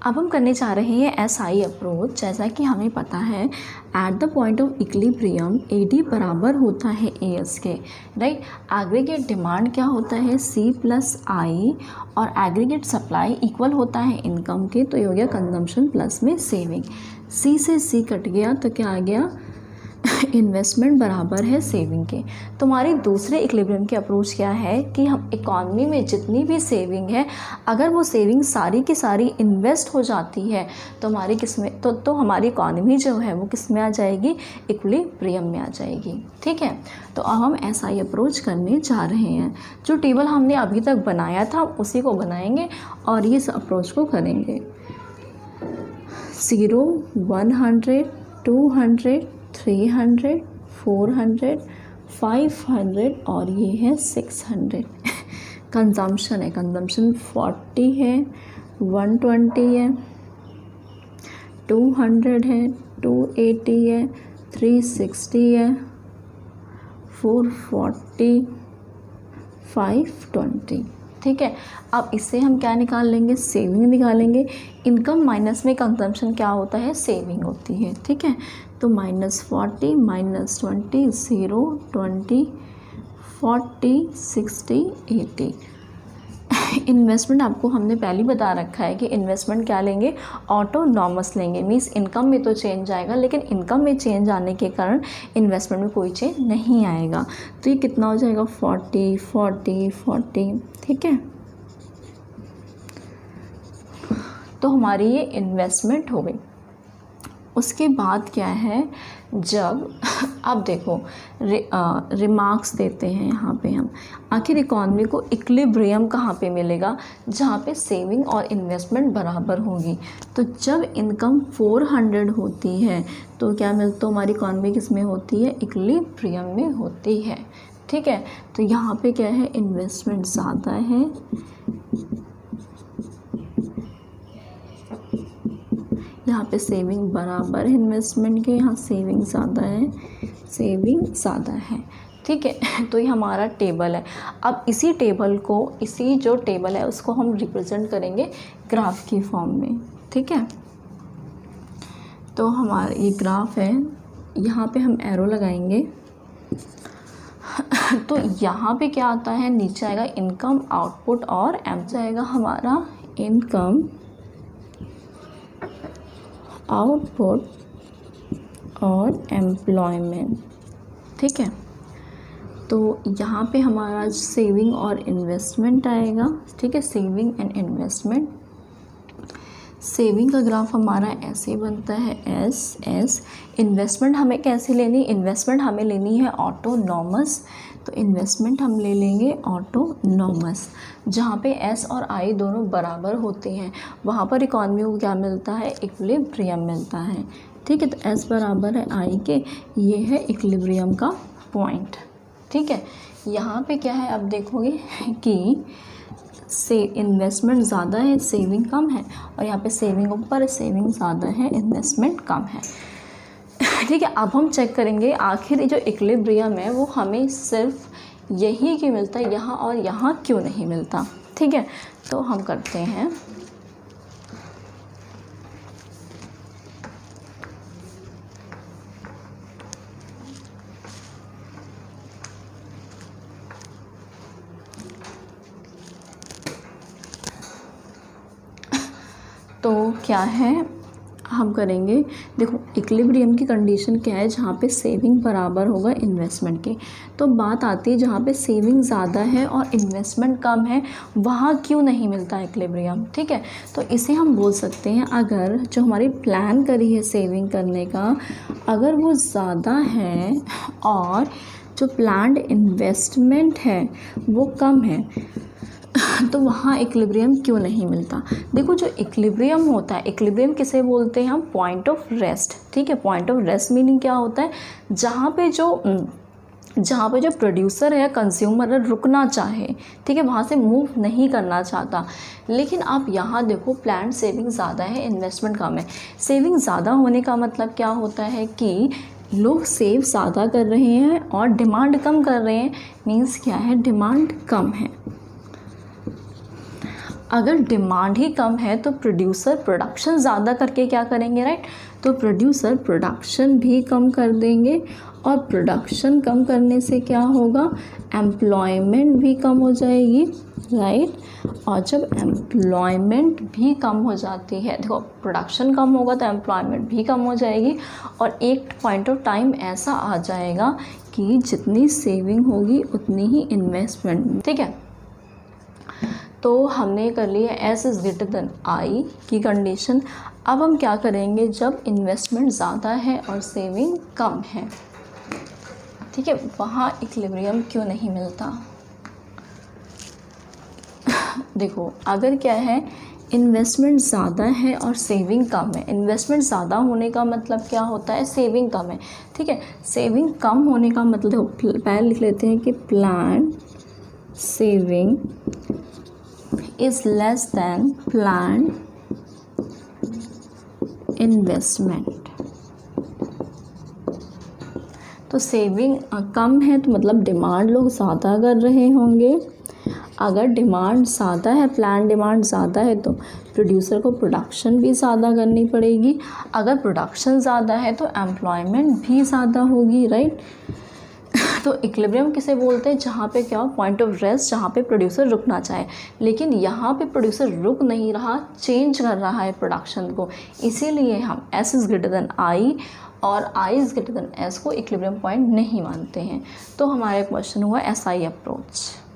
अब हम करने जा रहे हैं SI अप्रोच। जैसा कि हमें पता है at the point of equilibrium AD बराबर होता है AS के, राइट। एग्रीगेट डिमांड क्या होता है C प्लस I और एग्रीगेट सप्लाई इक्वल होता है इनकम के, तो ये हो गया कंजम्पशन प्लस में सेविंग। C से C कट गया तो क्या आ गया, इन्वेस्टमेंट बराबर है सेविंग के। तो हमारी दूसरे इक्विलिब्रियम की अप्रोच क्या है कि हम इकॉनमी में जितनी भी सेविंग है, अगर वो सेविंग सारी की सारी इन्वेस्ट हो जाती है तो हमारी किस में तो हमारी इकॉनमी जो है वो किस में आ जाएगी, इक्विलिब्रियम में आ जाएगी। ठीक है, तो अब हम SI अप्रोच करने जा रहे हैं। जो टेबल हमने अभी तक बनाया था उसी को बनाएंगे और इस अप्रोच को करेंगे। 0, 100, 200, 300, 400, 500 और ये है 600। कंजम्पशन है, कंजम्पशन 40 है, 120 है, 200 है, 280 है, 360 है, 440, 520। ठीक है, अब इससे हम क्या निकाल लेंगे, सेविंग निकालेंगे। इनकम माइनस में कंजम्पशन क्या होता है, सेविंग होती है। ठीक है, तो -40 -20 0 20 40 60 80। इन्वेस्टमेंट आपको हमने पहले बता रखा है कि इन्वेस्टमेंट क्या लेंगे, ऑटोनॉमस लेंगे। मीन्स इनकम में तो चेंज आएगा लेकिन इनकम में चेंज आने के कारण इन्वेस्टमेंट में कोई चेंज नहीं आएगा। तो ये कितना हो जाएगा, 40 40 40। ठीक है, तो हमारी ये इन्वेस्टमेंट हो गई। उसके बाद क्या है, जब अब देखो रिमार्क्स देते हैं यहाँ पे हम, आखिर इकॉनमी को इक्विलिब्रियम कहाँ पे मिलेगा, जहाँ पे सेविंग और इन्वेस्टमेंट बराबर होगी। तो जब इनकम 400 होती है तो क्या मिलता, तो हमारी इकॉनमी किस में होती है, इक्विलिब्रियम में होती है। ठीक है, तो यहाँ पे क्या है, इन्वेस्टमेंट ज़्यादा है, यहाँ पे सेविंग बराबर है इन्वेस्टमेंट के, यहाँ सेविंग ज़्यादा है, सेविंग ज़्यादा है। ठीक है, तो ये हमारा टेबल है। अब इसी टेबल को, इसी जो टेबल है उसको हम रिप्रेजेंट करेंगे ग्राफ की फॉर्म में। ठीक है, तो हमारा ये ग्राफ है, यहाँ पे हम एरो लगाएंगे। तो यहाँ पे क्या आता है, नीचे आएगा इनकम, आउटपुट और एम जाएगा हमारा इनकम, आउटपुट और एम्प्लॉयमेंट। ठीक है, तो यहाँ पे हमारा सेविंग और इन्वेस्टमेंट आएगा। ठीक है, सेविंग एंड इन्वेस्टमेंट। सेविंग का ग्राफ हमारा ऐसे बनता है एस। इन्वेस्टमेंट हमें कैसे लेनी, इन्वेस्टमेंट हमें लेनी है ऑटोनॉमस, तो इन्वेस्टमेंट हम ले लेंगे ऑटोनॉमस। जहाँ पे एस और आई दोनों बराबर होते हैं वहाँ पर इकॉनमी को क्या मिलता है, इक्विलिब्रियम मिलता है। ठीक है, तो एस बराबर है आई के, ये है इक्विलिब्रियम का पॉइंट। ठीक है, यहाँ पे क्या है, अब देखोगे कि से इन्वेस्टमेंट ज़्यादा है, सेविंग कम है, और यहाँ पे सेविंग ऊपर है, सेविंग ज़्यादा है, इन्वेस्टमेंट कम है। ठीक है, अब हम चेक करेंगे आखिर जो इक्विलिब्रियम है वो हमें सिर्फ यही क्यों मिलता है, यहाँ और यहाँ क्यों नहीं मिलता। ठीक है, तो हम करते हैं, तो क्या है हम करेंगे, देखो इक्विलिब्रियम की कंडीशन क्या है, जहाँ पे सेविंग बराबर होगा इन्वेस्टमेंट के। तो बात आती है जहाँ पे सेविंग ज़्यादा है और इन्वेस्टमेंट कम है, वहाँ क्यों नहीं मिलता इक्विलिब्रियम। ठीक है, तो इसे हम बोल सकते हैं, अगर जो हमारी प्लान करी है सेविंग करने का, अगर वो ज़्यादा है और जो प्लान्ड इन्वेस्टमेंट है वो कम है, तो वहाँ इक्विलिब्रियम क्यों नहीं मिलता। देखो जो इक्विलिब्रियम होता है, इक्विलिब्रियम किसे बोलते हैं हम, पॉइंट ऑफ रेस्ट। ठीक है, पॉइंट ऑफ रेस्ट मीनिंग क्या होता है, जहाँ पे जो प्रोड्यूसर है, कंज्यूमर है, रुकना चाहे, ठीक है, वहाँ से मूव नहीं करना चाहता। लेकिन आप यहाँ देखो प्लान्ड सेविंग ज़्यादा है, इन्वेस्टमेंट कम है। सेविंग ज़्यादा होने का मतलब क्या होता है कि लोग सेव ज़्यादा कर रहे हैं और डिमांड कम कर रहे हैं। मीन्स क्या है, डिमांड कम है। अगर डिमांड ही कम है तो प्रोड्यूसर प्रोडक्शन ज़्यादा करके क्या करेंगे, राइट। तो प्रोड्यूसर प्रोडक्शन भी कम कर देंगे और प्रोडक्शन कम करने से क्या होगा, एम्प्लॉयमेंट भी कम हो जाएगी, राइट। और जब एम्प्लॉयमेंट भी कम हो जाती है, देखो प्रोडक्शन कम होगा तो एम्प्लॉयमेंट भी कम हो जाएगी और एक पॉइंट ऑफ टाइम ऐसा आ जाएगा कि जितनी सेविंग होगी उतनी ही इन्वेस्टमेंट, ठीक है। तो हमने कर लिया S is greater than I की कंडीशन। अब हम क्या करेंगे, जब इन्वेस्टमेंट ज़्यादा है और सेविंग कम है, ठीक है, वहाँ इक्विलिब्रियम क्यों नहीं मिलता। देखो अगर क्या है, इन्वेस्टमेंट ज़्यादा है और सेविंग कम है, इन्वेस्टमेंट ज़्यादा होने का मतलब क्या होता है, सेविंग कम है, ठीक है। सेविंग कम होने का मतलब पहले लिख लेते हैं कि plan saving is less than planned investment। तो सेविंग कम है तो मतलब डिमांड लोग ज़्यादा कर रहे होंगे। अगर डिमांड ज़्यादा है, प्लान डिमांड ज़्यादा है तो प्रोड्यूसर को प्रोडक्शन भी ज़्यादा करनी पड़ेगी। अगर प्रोडक्शन ज़्यादा है तो एम्प्लॉयमेंट भी ज़्यादा होगी, राइट। तो इक्विलिब्रियम किसे बोलते हैं, जहाँ पे क्या पॉइंट ऑफ रेस्ट, जहाँ पे प्रोड्यूसर रुकना चाहे, लेकिन यहाँ पे प्रोड्यूसर रुक नहीं रहा, चेंज कर रहा है प्रोडक्शन को, इसीलिए हम S is greater than I और I is greater than S को इक्विलिब्रियम पॉइंट नहीं मानते हैं। तो हमारा क्वेश्चन हुआ एसआई अप्रोच।